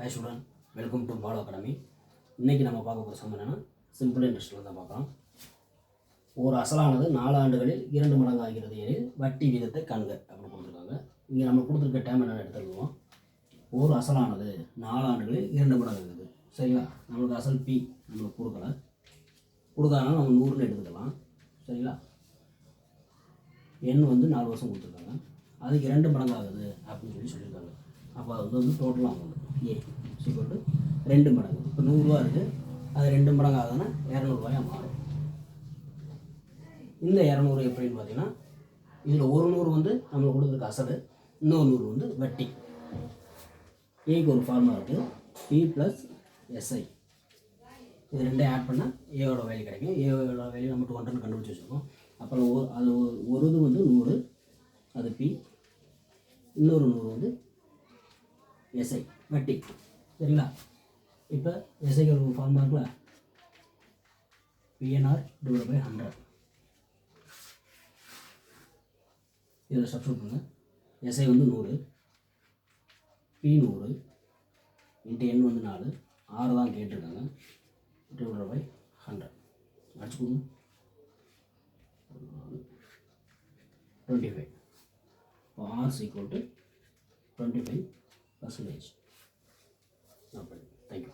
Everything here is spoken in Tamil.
ஹாய் ஸ்டூடெண்ட், வெல்கம் டு பாலோ அகாடமி. இன்றைக்கி நம்ம பார்க்க போகிற சம் என்னென்னா சிம்பிள் இன்ட்ரெஸ்ட்டில் தான் பார்க்கலாம். ஒரு அசலானது 4 ஆண்டுகளில் 2 மடங்கு ஆகிறது எனில் வட்டி வீதத்தை காண்க அப்படின்னு கொடுத்துருக்காங்க. இங்கே நம்ம கொடுத்துருக்க டேம் என்னென்னு எடுத்துருவோம். ஒரு அசலானது 4 ஆண்டுகளில் 2 மடங்கு ஆகுது. சரிங்களா? நம்மளுக்கு அசல் பி நம்மளுக்கு கொடுக்காதனால நம்ம 100ன்னு எடுத்துக்கலாம். சரிங்களா? எண் வந்து 4 வருஷம் கொடுத்துருக்காங்க. அதுக்கு 2 மடங்கு ஆகுது அப்படின்னு சொல்லியிருக்காங்க. அப்போ அது வந்து டோட்டலாக ஆகுது ஏ ஈக்குவல் டு 2 மடங்கு. இப்போ 100 ரூபா இருக்குது, அது 2 மடங்கு ஆகுதுன்னா 200 ரூபாயாக மாறும். இந்த 200 எப்படின்னு பார்த்தீங்கன்னா, இதில் ஒரு 100 வந்து நம்மளுக்கு கொடுத்துருக்க அசல், இன்னொரு 100 வந்து வட்டி. ஏக்கு ஒரு ஃபார்முலா இருக்குது, பி ப்ளஸ் எஸ்ஐ. இது ரெண்டையும் ஆட் பண்ணால் ஏவோட வேல்யூ கிடைக்கும். ஏவோட வேல்யூ நம்ம 200 கண்டுபிடிச்சி வச்சுருக்கோம். அப்புறம் அது ஒரு இது வந்து 100, அது பி, இன்னொரு 100 வந்து எஸ்ஐ வட்டி. சரிங்களா? இப்போ எஸ்ஐக்கு ஒரு ஃபார்முலா இருக்குல்ல, பிஎன்ஆர் டிவைட் பை 100. இதில் சப்ஸ்டியூட் பண்ணுங்க. எஸ்ஐ வந்து 100, பி 100 இன்ட்டு எண் வந்து 4, 6 தான் கேட்டிருக்காங்க, டிவைட் பை 100 அடிச்சுக்கோங்க. 25. இப்போ ஆர்ஸ் ஈக்குவல் டு 25%. Thank you.